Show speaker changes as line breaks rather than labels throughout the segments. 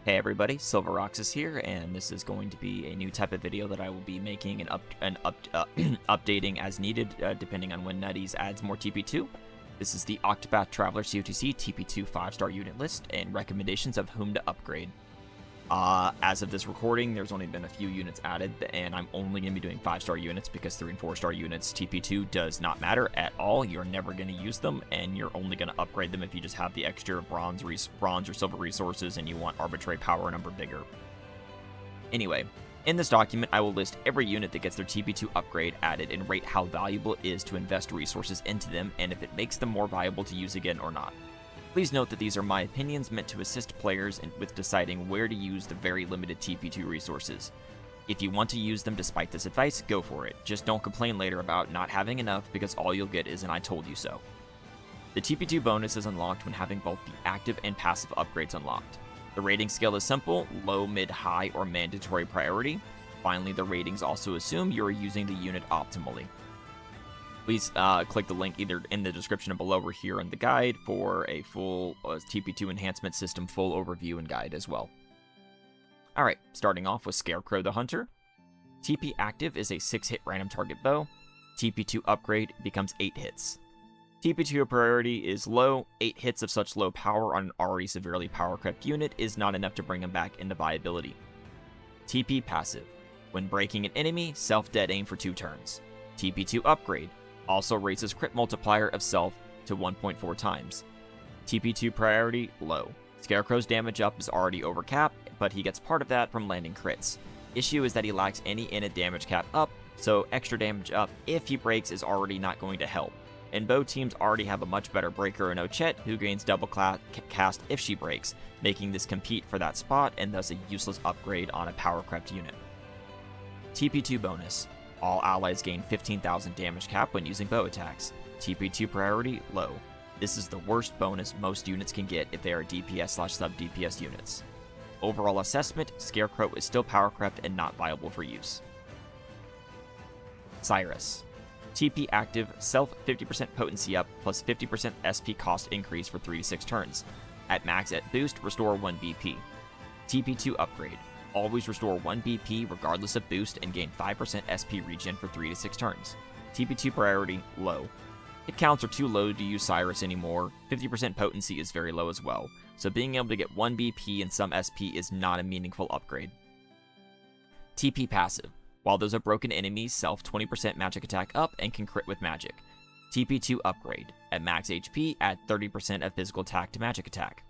Hey everybody, Silveroxis here, and this is going to be a new type of video that I will be making and updating as needed, depending on when Nutties adds more TP2. This is the Octopath Traveler COTC TP2 5-star unit list and recommendations of whom to upgrade. As of this recording, there's only been a few units added, and I'm only going to be doing 5-star units because 3 and 4-star units TP2 does not matter at all. You're never going to use them, and you're only going to upgrade them if you just have the extra bronze or silver resources and you want arbitrary power number bigger. Anyway, in this document, I will list every unit that gets their TP2 upgrade added and rate how valuable it is to invest resources into them and if it makes them more viable to use again or not. Please note that these are my opinions meant to assist players with deciding where to use the very limited TP2 resources. If you want to use them despite this advice, go for it. Just don't complain later about not having enough because all you'll get is an I told you so. The TP2 bonus is unlocked when having both the active and passive upgrades unlocked. The rating scale is simple, low, mid, high, or mandatory priority. Finally, the ratings also assume you are using the unit optimally. Please click the link either in the description below or here in the guide for a full TP2 enhancement system full overview and guide as well. Alright, starting off with Scarecrow the Hunter. TP active is a 6-hit random target bow. TP2 upgrade becomes 8 hits. TP2 priority is low. 8 hits of such low power on an already severely power crept unit is not enough to bring him back into viability. TP passive. When breaking an enemy, self-dead aim for 2 turns. TP2 upgrade. Also raises crit multiplier of self to 1.4 times. TP2 priority, low. Scarecrow's damage up is already over cap, but he gets part of that from landing crits. Issue is that he lacks any init damage cap up, so extra damage up if he breaks is already not going to help. And bow teams already have a much better breaker in Ochette, who gains double cast if she breaks, making this compete for that spot and thus a useless upgrade on a power crept unit. TP2 bonus. All allies gain 15,000 damage cap when using bow attacks. TP2 priority, low. This is the worst bonus most units can get if they are DPS/sub-DPS units. Overall assessment, Scarecrow is still power crept and not viable for use. Cyrus. TP active, self 50% potency up, plus 50% SP cost increase for 3 to 6 turns. At max at boost, restore 1 BP. TP2 upgrade. Always restore 1 BP regardless of boost and gain 5% SP regen for 3 to 6 turns. TP2 priority, low. Hit counts are too low to use Cyrus anymore, 50% potency is very low as well, so being able to get 1 BP and some SP is not a meaningful upgrade. TP passive. While those are broken enemies, self 20% magic attack up and can crit with magic. TP2 upgrade. At max HP, add 30% of physical attack to magic attack.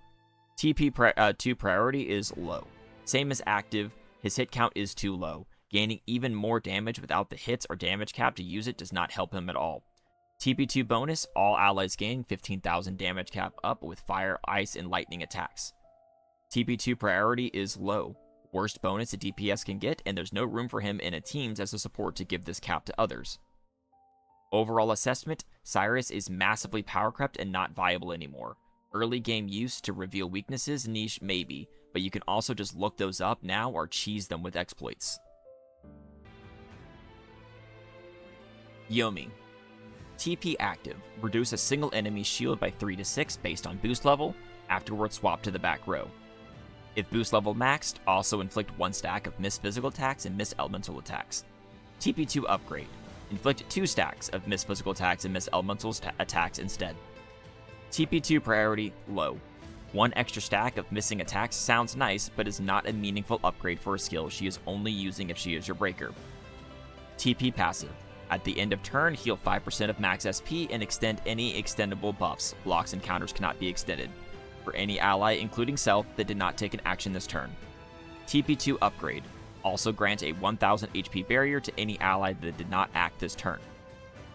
TP2 priority is low. Same as active, his hit count is too low. Gaining even more damage without the hits or damage cap to use it does not help him at all. TP2 bonus, all allies gain 15,000 damage cap up with fire, ice, and lightning attacks. TP2 priority is low. Worst bonus a DPS can get, and there's no room for him in a teams as a support to give this cap to others. Overall assessment, Cyrus is massively power crept and not viable anymore. Early game use to reveal weaknesses, niche maybe, but you can also just look those up now or cheese them with exploits. Yomi. TP active. Reduce a single enemy's shield by 3 to 6 based on boost level, afterwards swap to the back row. If boost level maxed, also inflict 1 stack of missed physical attacks and missed elemental attacks. TP2 upgrade. Inflict 2 stacks of missed physical attacks and missed elemental attacks instead. TP2 priority, low. 1 extra stack of missing attacks sounds nice, but is not a meaningful upgrade for a skill she is only using if she is your breaker. TP passive. At the end of turn, heal 5% of max SP and extend any extendable buffs. Blocks and counters cannot be extended. For any ally, including self, that did not take an action this turn. TP2 upgrade. Also grant a 1000 HP barrier to any ally that did not act this turn.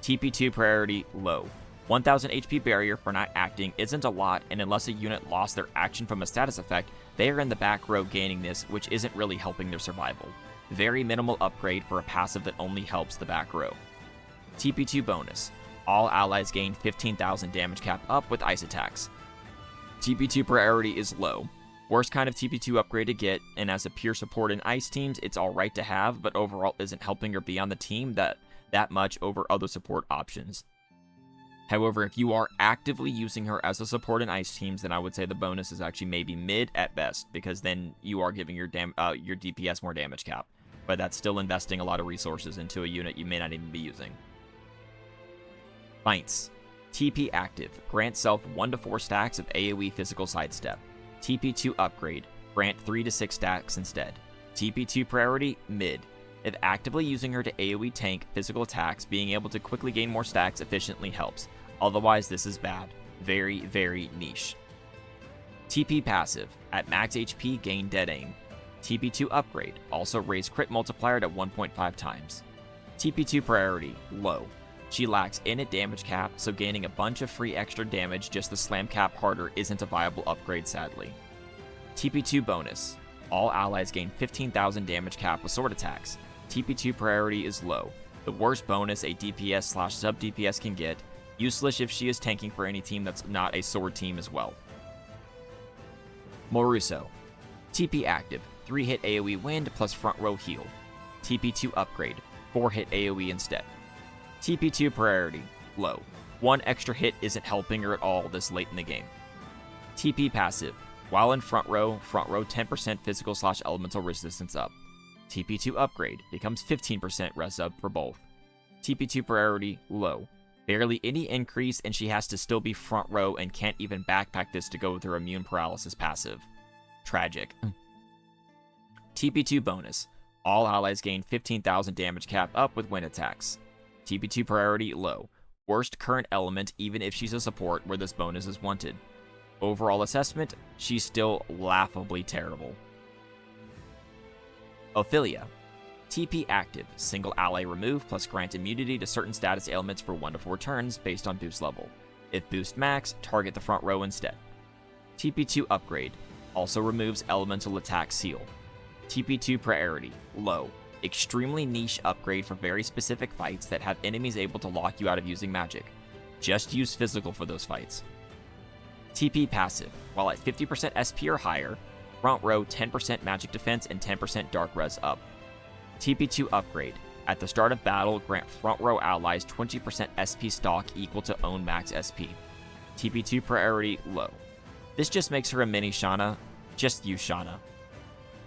TP2 priority, low. 1000 HP barrier for not acting isn't a lot, and unless a unit lost their action from a status effect, they are in the back row gaining this, which isn't really helping their survival. Very minimal upgrade for a passive that only helps the back row. TP2 bonus. All allies gain 15,000 damage cap up with ice attacks. TP2 priority is low. Worst kind of TP2 upgrade to get, and as a pure support in ice teams, it's alright to have, but overall isn't helping her be on the team that much over other support options. However, if you are actively using her as a support in ice teams, then I would say the bonus is actually maybe mid at best, because then you are giving your DPS more damage cap. But that's still investing a lot of resources into a unit you may not even be using. Fights. TP active. Grant self 1 to 4 stacks of AoE physical sidestep. TP2 upgrade. Grant 3 to 6 stacks instead. TP2 priority, mid. If actively using her to AoE tank physical attacks, being able to quickly gain more stacks efficiently helps. Otherwise, this is bad. Very, very niche. TP passive. At max HP, gain dead aim. TP2 upgrade. Also raise crit multiplier to 1.5 times. TP2 priority, low. She lacks init damage cap, so gaining a bunch of free extra damage just to slam cap harder isn't a viable upgrade, sadly. TP2 bonus. All allies gain 15,000 damage cap with sword attacks. TP2 priority is low. The worst bonus a DPS/sub DPS can get. Useless if she is tanking for any team that's not a sword team as well. Moruso. TP active. 3-hit AoE wind plus front row heal. TP2 upgrade. 4-hit AoE instead. TP2 priority, low. 1 extra hit isn't helping her at all this late in the game. TP passive, while in front row 10% physical/elemental resistance up. TP2 upgrade, becomes 15% res up for both. TP2 priority, low. Barely any increase and she has to still be front row and can't even backpack this to go with her immune paralysis passive. Tragic. TP2 bonus, all allies gain 15,000 damage cap up with wind attacks. TP2 priority, low. Worst current element even if she's a support where this bonus is wanted. Overall assessment, she's still laughably terrible. Ophelia. TP active, single ally remove plus grant immunity to certain status ailments for 1 to 4 turns based on boost level. If boost max, target the front row instead. TP2 upgrade, also removes elemental attack seal. TP2 priority, low. Extremely niche upgrade for very specific fights that have enemies able to lock you out of using magic. Just use physical for those fights. TP passive, while at 50% SP or higher, front row 10% magic defense and 10% dark res up. TP2 upgrade, at the start of battle grant front row allies 20% SP stock equal to own max SP. TP2 priority low. This just makes her a mini Shanna, just use Shanna.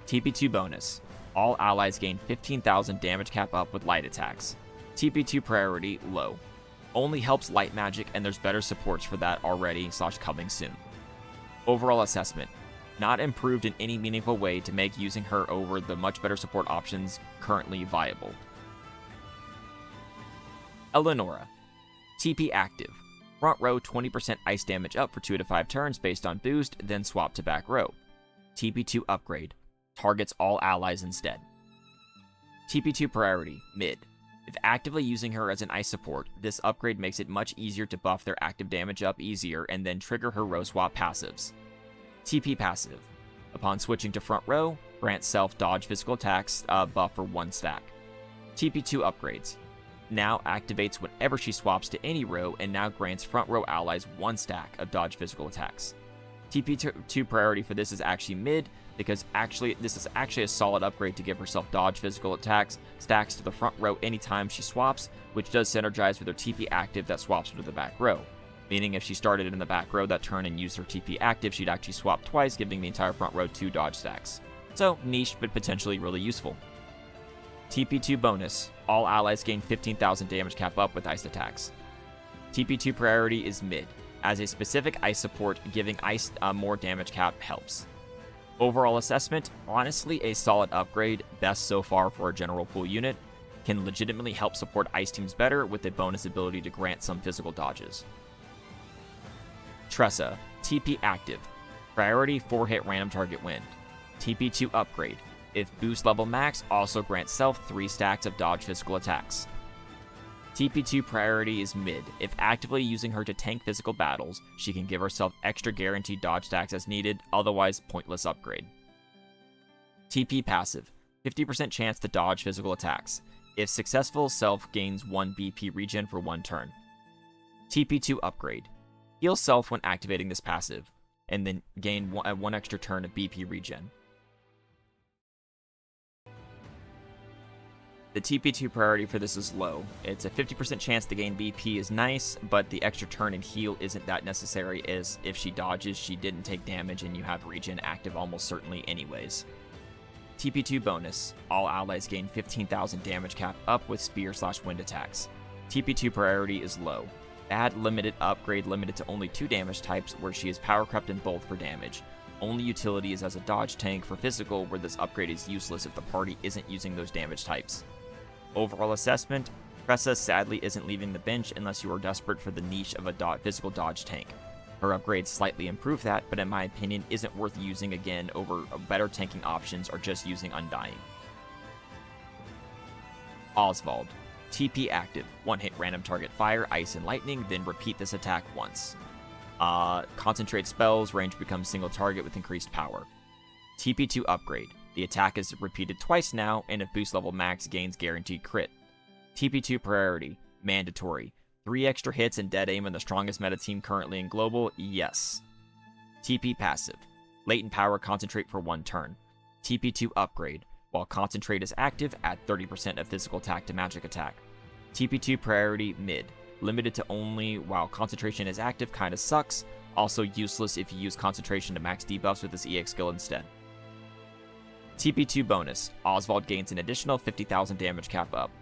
TP2 bonus, all allies gain 15,000 damage cap up with light attacks. TP2 priority, low. Only helps light magic and there's better supports for that already/coming soon. Overall assessment, not improved in any meaningful way to make using her over the much better support options currently viable. Eleonora. TP active. Front row 20% ice damage up for 2 to 5 turns based on boost, then swap to back row. TP2 upgrade. Targets all allies instead. TP2 priority, mid. If actively using her as an ice support, this upgrade makes it much easier to buff their active damage up easier and then trigger her row swap passives. TP passive. Upon switching to front row, grant self dodge physical attacks buff for 1 stack. TP2 upgrades. Now activates whenever she swaps to any row and now grants front row allies 1 stack of dodge physical attacks. TP2 priority for this is actually mid, because this is actually a solid upgrade to give herself dodge physical attacks stacks to the front row anytime she swaps, which does synergize with her TP active that swaps her to the back row. Meaning if she started in the back row that turn and used her TP active, she'd actually swap twice, giving the entire front row 2 dodge stacks. So niche, but potentially really useful. TP2 bonus, all allies gain 15,000 damage cap up with ice attacks. TP2 priority is mid. As a specific ice support, giving ice more damage cap helps. Overall assessment, honestly a solid upgrade, best so far for a general pool unit, can legitimately help support ice teams better with a bonus ability to grant some physical dodges. Tressa, TP active, priority 4-hit random target wind. TP2 upgrade, if boost level max, also grants self 3 stacks of dodge physical attacks. TP2 priority is mid. If actively using her to tank physical battles, she can give herself extra guaranteed dodge stacks as needed, otherwise pointless upgrade. TP passive, 50% chance to dodge physical attacks. If successful, self gains 1 BP regen for 1 turn. TP2 upgrade, heal self when activating this passive, and then gain 1 extra turn of BP regen. The TP2 priority for this is low. It's a 50% chance to gain BP is nice, but the extra turn and heal isn't that necessary, as if she dodges, she didn't take damage and you have regen active almost certainly anyways. TP2 bonus. All allies gain 15,000 damage cap up with spear/wind attacks. TP2 priority is low. Add limited upgrade limited to only 2 damage types, where she is power crept in both for damage. Only utility is as a dodge tank for physical, where this upgrade is useless if the party isn't using those damage types. Overall assessment, Cressa sadly isn't leaving the bench unless you are desperate for the niche of a physical dodge tank. Her upgrades slightly improve that, but in my opinion isn't worth using again over better tanking options or just using Undying. Oswald. TP active. One hit random target fire, ice, and lightning, then repeat this attack once. Concentrate spells, range becomes single target with increased power. TP2 upgrade. The attack is repeated twice now, and if boost level max, gains guaranteed crit. TP2 priority. Mandatory. 3 extra hits and dead aim in the strongest meta team currently in global? Yes. TP passive. Latent power, concentrate for 1 turn. TP2 upgrade. While concentrate is active, add 30% of physical attack to magic attack. TP2 priority mid. Limited to only while concentration is active, kinda sucks. Also useless if you use concentration to max debuffs with this EX skill instead. TP2 bonus. Oswald gains an additional 50,000 damage cap up.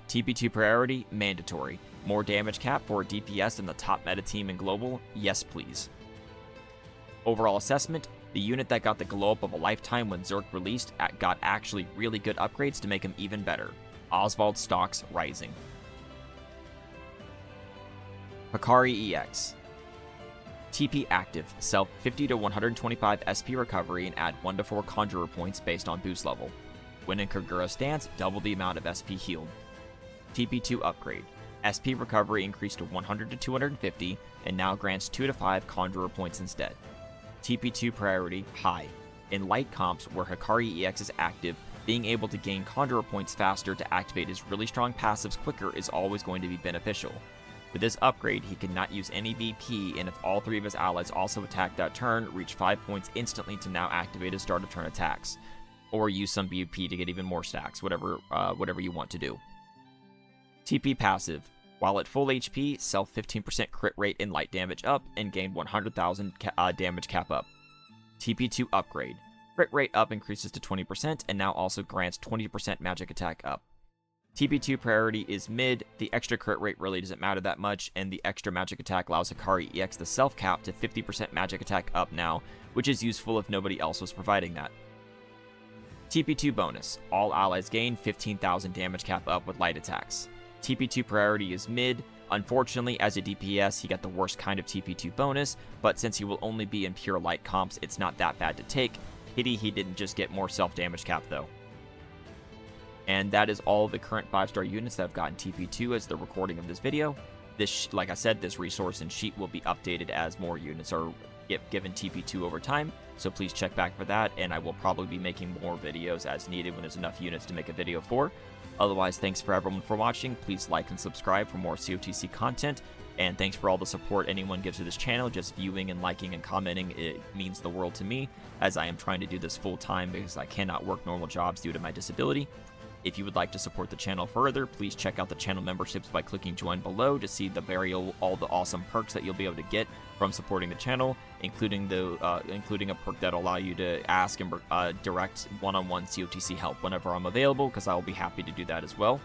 TP2 priority, mandatory. More damage cap for a DPS in the top meta team in global? Yes please. Overall assessment, the unit that got the glow up of a lifetime when Zerg released got actually really good upgrades to make him even better. Oswald stocks rising. Hikari EX. TP active, self 50 to 125 SP recovery and add 1 to 4 Conjurer points based on boost level. When in Kagura stance, double the amount of SP healed. TP2 upgrade. SP recovery increased to 100 to 250 and now grants 2 to 5 Conjurer points instead. TP2 priority high. In light comps where Hikari EX is active, being able to gain Conjurer points faster to activate his really strong passives quicker is always going to be beneficial. With this upgrade, he cannot use any BP, and if all 3 of his allies also attack that turn, reach 5 points instantly to now activate his start of turn attacks. Or use some BP to get even more stacks, whatever you want to do. TP passive. While at full HP, self 15% crit rate and light damage up, and gain 100,000 damage cap up. TP2 upgrade. Crit rate up increases to 20%, and now also grants 20% magic attack up. TP2 priority is mid, the extra crit rate really doesn't matter that much, and the extra magic attack allows Hikari EX the self-cap to 50% magic attack up now, which is useful if nobody else was providing that. TP2 bonus. All allies gain 15,000 damage cap up with light attacks. TP2 priority is mid. Unfortunately, as a DPS, he got the worst kind of TP2 bonus, but since he will only be in pure light comps, it's not that bad to take. Pity he didn't just get more self-damage cap though. And that is all the current 5-star units that have gotten TP2 as the recording of this video. This, like I said, this resource and sheet will be updated as more units are given TP2 over time, so please check back for that, and I will probably be making more videos as needed when there's enough units to make a video for. Otherwise, thanks for everyone for watching. Please like and subscribe for more COTC content, and thanks for all the support anyone gives to this channel. Just viewing and liking and commenting, it means the world to me, as I am trying to do this full time because I cannot work normal jobs due to my disability. If you would like to support the channel further, please check out the channel memberships by clicking join below to see all the awesome perks that you'll be able to get from supporting the channel, including a perk that'll allow you to ask and direct one-on-one COTC help whenever I'm available, because I will be happy to do that as well.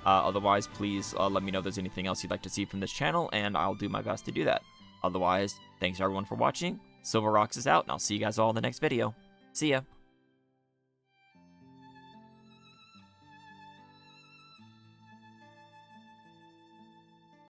Otherwise, please let me know if there's anything else you'd like to see from this channel, and I'll do my best to do that. Otherwise, thanks everyone for watching. Silver Rocks is out, and I'll see you guys all in the next video. See ya!